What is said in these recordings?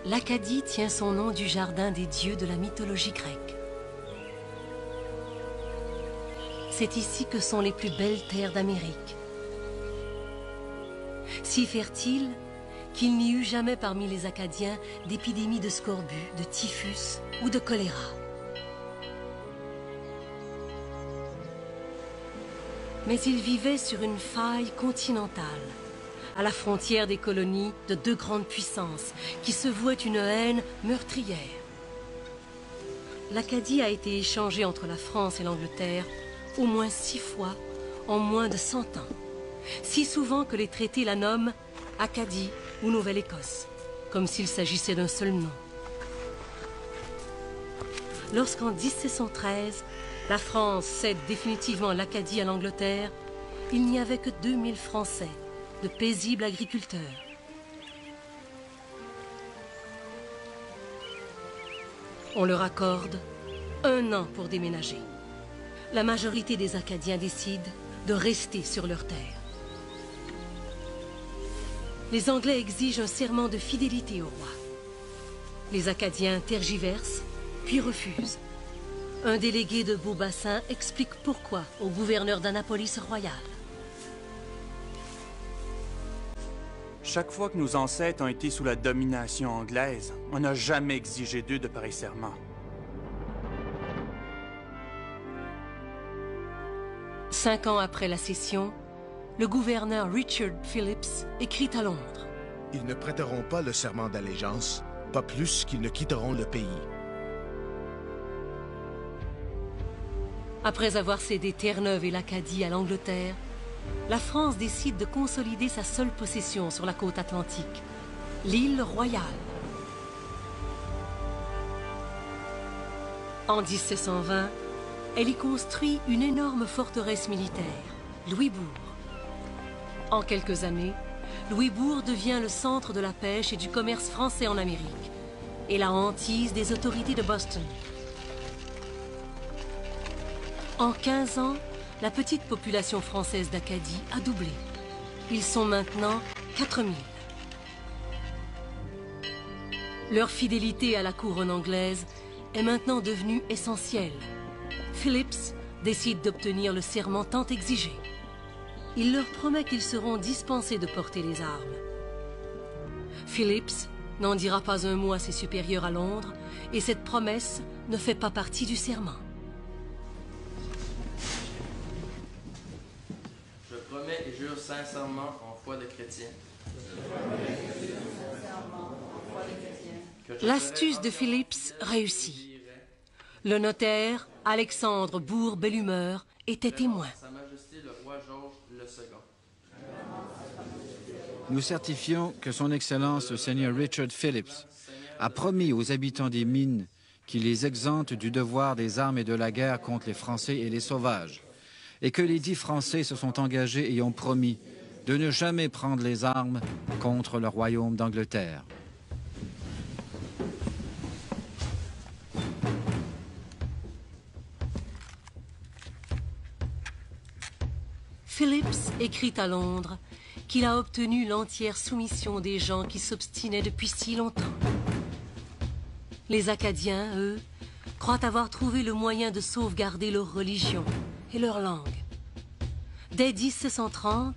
L'Acadie tient son nom du jardin des dieux de la mythologie grecque. C'est ici que sont les plus belles terres d'Amérique. Si fertiles qu'il n'y eut jamais parmi les Acadiens d'épidémies de scorbut, de typhus ou de choléra. Mais ils vivaient sur une faille continentale, à la frontière des colonies de deux grandes puissances qui se vouaient une haine meurtrière. L'Acadie a été échangée entre la France et l'Angleterre au moins 6 fois en moins de 100 ans. Si souvent que les traités la nomment Acadie ou Nouvelle-Écosse, comme s'il s'agissait d'un seul nom. Lorsqu'en 1713, la France cède définitivement l'Acadie à l'Angleterre, il n'y avait que 2000 Français, de paisibles agriculteurs. On leur accorde 1 an pour déménager. La majorité des Acadiens décident de rester sur leur terre. Les Anglais exigent un serment de fidélité au roi. Les Acadiens tergiversent, puis refusent. Un délégué de Beaubassin explique pourquoi au gouverneur d'Annapolis royal. Chaque fois que nos ancêtres ont été sous la domination anglaise, on n'a jamais exigé d'eux de pareils serments. Cinq ans après la cession, le gouverneur Richard Phillips écrit à Londres. Ils ne prêteront pas le serment d'allégeance, pas plus qu'ils ne quitteront le pays. Après avoir cédé Terre-Neuve et l'Acadie à l'Angleterre, la France décide de consolider sa seule possession sur la côte atlantique, l'île Royale. En 1720, elle y construit une énorme forteresse militaire, Louisbourg. En quelques années, Louisbourg devient le centre de la pêche et du commerce français en Amérique et la hantise des autorités de Boston. En 15 ans, la petite population française d'Acadie a doublé. Ils sont maintenant 4000. Leur fidélité à la couronne anglaise est maintenant devenue essentielle. Phillips décide d'obtenir le serment tant exigé. Il leur promet qu'ils seront dispensés de porter les armes. Phillips n'en dira pas un mot à ses supérieurs à Londres et cette promesse ne fait pas partie du serment. Je promets et jure sincèrement en foi de chrétien. L'astuce de Phillips réussit. Le notaire, Alexandre Bourg-Bellumeur, était témoin. Sa Majesté le roi Georges le Second. Nous certifions que son Excellence le Seigneur Richard Phillips a promis aux habitants des mines qu'il les exempte du devoir des armes et de la guerre contre les Français et les sauvages, et que les 10 Français se sont engagés et ont promis de ne jamais prendre les armes contre le royaume d'Angleterre. Phillips écrit à Londres qu'il a obtenu l'entière soumission des gens qui s'obstinaient depuis si longtemps. Les Acadiens, eux, croient avoir trouvé le moyen de sauvegarder leur religion et leur langue. Dès 1730,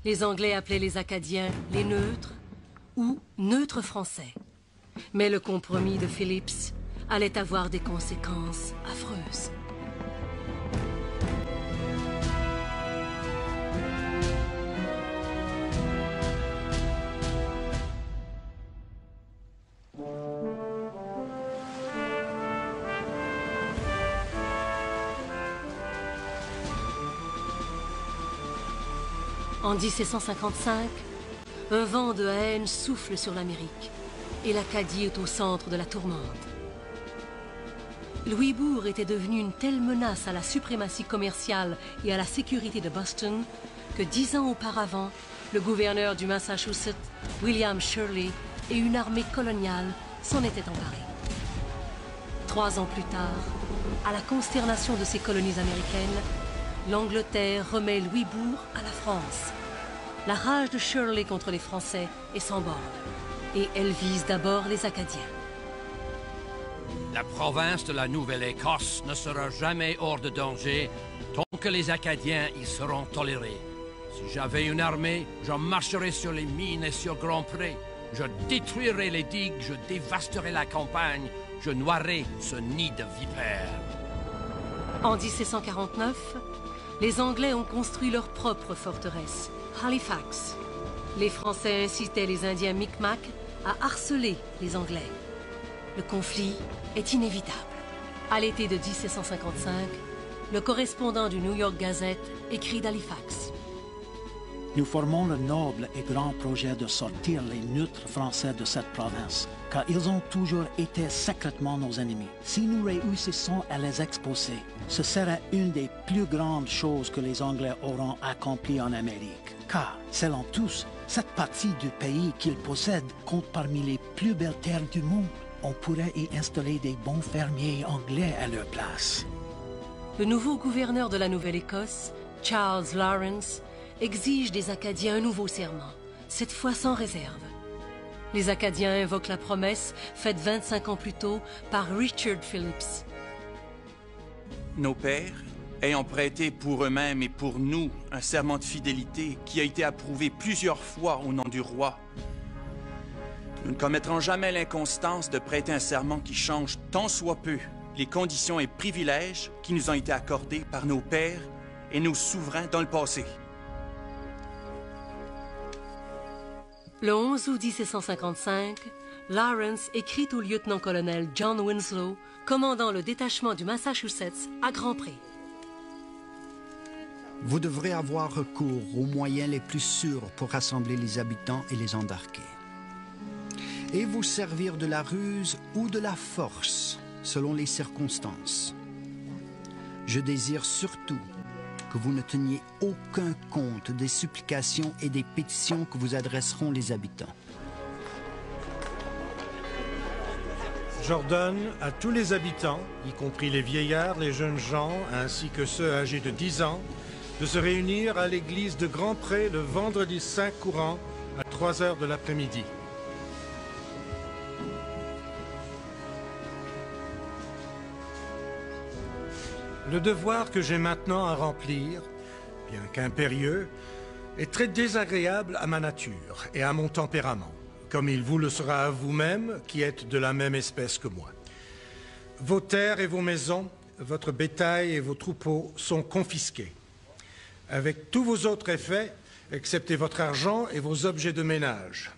les Anglais appelaient les Acadiens les neutres ou neutres français. Mais le compromis de Phillips allait avoir des conséquences affreuses. En 1755, un vent de haine souffle sur l'Amérique et l'Acadie est au centre de la tourmente. Louisbourg était devenu une telle menace à la suprématie commerciale et à la sécurité de Boston que 10 ans auparavant, le gouverneur du Massachusetts, William Shirley, et une armée coloniale s'en étaient emparés. 3 ans plus tard, à la consternation de ces colonies américaines, l'Angleterre remet Louisbourg à la France. La rage de Shirley contre les Français est sans borne. et elle vise d'abord les Acadiens. La province de la Nouvelle-Écosse ne sera jamais hors de danger tant que les Acadiens y seront tolérés. Si j'avais une armée, je marcherais sur les mines et sur Grand Pré. Je détruirais les digues, je dévasterais la campagne, je noierais ce nid de vipères. En 1749, les Anglais ont construit leur propre forteresse, Halifax. Les Français incitaient les Indiens Micmac à harceler les Anglais. Le conflit est inévitable. À l'été de 1755, le correspondant du New York Gazette écrit d'Halifax. Nous formons le noble et grand projet de sortir les neutres français de cette province, car ils ont toujours été secrètement nos ennemis. Si nous réussissons à les expulser, ce serait une des plus grandes choses que les Anglais auront accomplies en Amérique. Car, selon tous, cette partie du pays qu'ils possèdent compte parmi les plus belles terres du monde. On pourrait y installer des bons fermiers anglais à leur place. Le nouveau gouverneur de la Nouvelle-Écosse, Charles Lawrence, exige des Acadiens un nouveau serment, cette fois sans réserve. Les Acadiens invoquent la promesse faite 25 ans plus tôt par Richard Phillips. Nos pères, ayant prêté pour eux-mêmes et pour nous un serment de fidélité qui a été approuvé plusieurs fois au nom du roi, nous ne commettrons jamais l'inconstance de prêter un serment qui change tant soit peu les conditions et privilèges qui nous ont été accordés par nos pères et nos souverains dans le passé. Le 11 août 1755, Lawrence écrit au lieutenant-colonel John Winslow, commandant le détachement du Massachusetts à Grand Pré. Vous devrez avoir recours aux moyens les plus sûrs pour rassembler les habitants et les embarquer. Et vous servir de la ruse ou de la force, selon les circonstances. Je désire surtout que vous ne teniez aucun compte des supplications et des pétitions que vous adresseront les habitants. J'ordonne à tous les habitants, y compris les vieillards, les jeunes gens, ainsi que ceux âgés de 10 ans, de se réunir à l'église de Grand Pré le vendredi 5 courant à 3 heures de l'après-midi. Le devoir que j'ai maintenant à remplir, bien qu'impérieux, est très désagréable à ma nature et à mon tempérament, comme il vous le sera à vous-même, qui êtes de la même espèce que moi. Vos terres et vos maisons, votre bétail et vos troupeaux sont confisqués, avec tous vos autres effets, excepté votre argent et vos objets de ménage,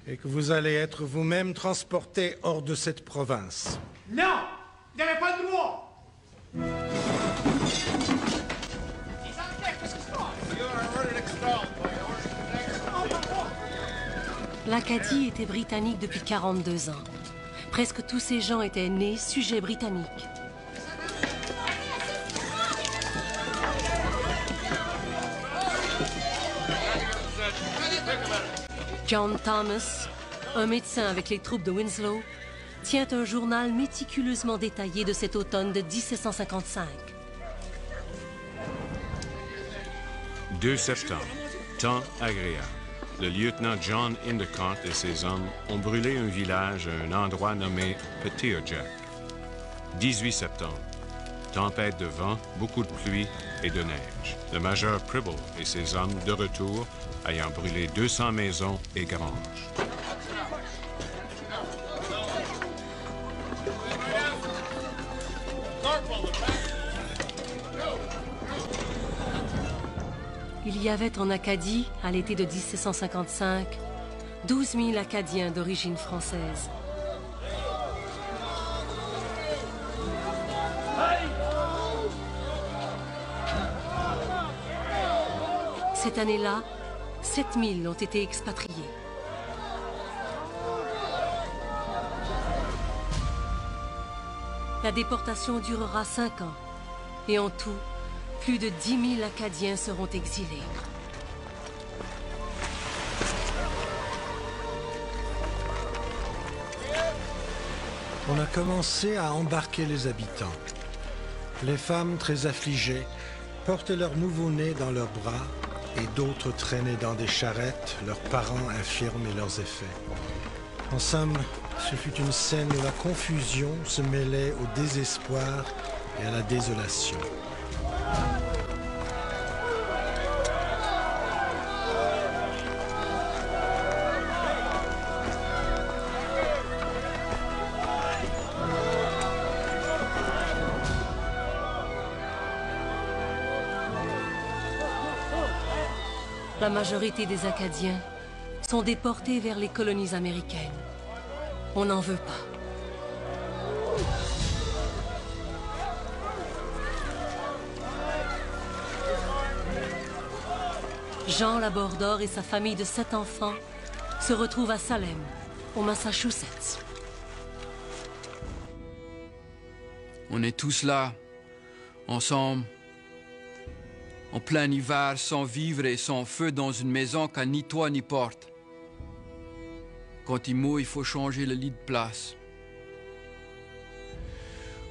et que vous allez être vous-même transportés hors de cette province. Non! Vous n'avez pas le droit! L'Acadie était britannique depuis 42 ans. Presque tous ces gens étaient nés sujets britanniques. John Thomas, un médecin avec les troupes de Winslow, tient un journal méticuleusement détaillé de cet automne de 1755. 2 septembre, temps agréable. Le lieutenant John Endicott et ses hommes ont brûlé un village à un endroit nommé Petitjack. 18 septembre, tempête de vent, beaucoup de pluie et de neige. Le major Pribble et ses hommes de retour, ayant brûlé 200 maisons et granges. Il y avait en Acadie, à l'été de 1755, 12 000 Acadiens d'origine française. Cette année-là, 7 000 ont été expatriés. La déportation durera 5 ans et en tout, plus de 10 000 Acadiens seront exilés. On a commencé à embarquer les habitants. Les femmes très affligées portaient leurs nouveau-nés dans leurs bras et d'autres traînaient dans des charrettes leurs parents infirmes et leurs effets. En somme, ce fut une scène où la confusion se mêlait au désespoir et à la désolation. La majorité des Acadiens sont déportés vers les colonies américaines. On n'en veut pas. Jean Labordor et sa famille de 7 enfants se retrouvent à Salem, au Massachusetts. On est tous là, ensemble, en plein hiver, sans vivre et sans feu, dans une maison qui n'a ni toit ni porte. Quand il mouille, il faut changer le lit de place.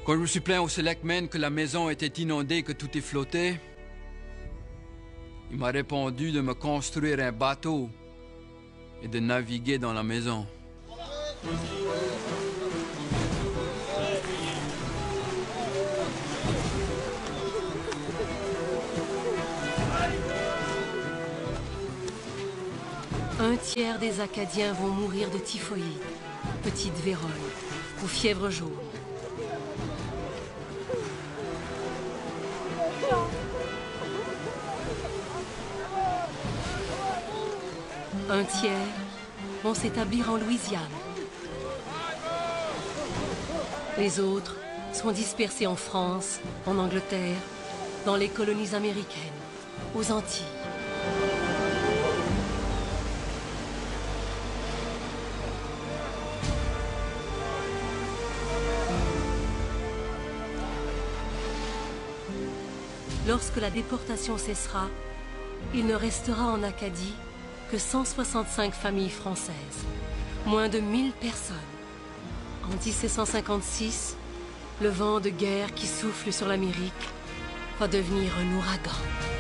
Quand je me suis plaint au Selectman que la maison était inondée, que tout est flotté, il m'a répondu de me construire un bateau et de naviguer dans la maison. Un tiers des Acadiens vont mourir de typhoïde, petite vérole ou fièvre jaune. Un tiers vont s'établir en Louisiane. Les autres sont dispersés en France, en Angleterre, dans les colonies américaines, aux Antilles. Lorsque la déportation cessera, il ne restera en Acadie que 165 familles françaises, moins de 1000 personnes. En 1756, le vent de guerre qui souffle sur l'Amérique va devenir un ouragan.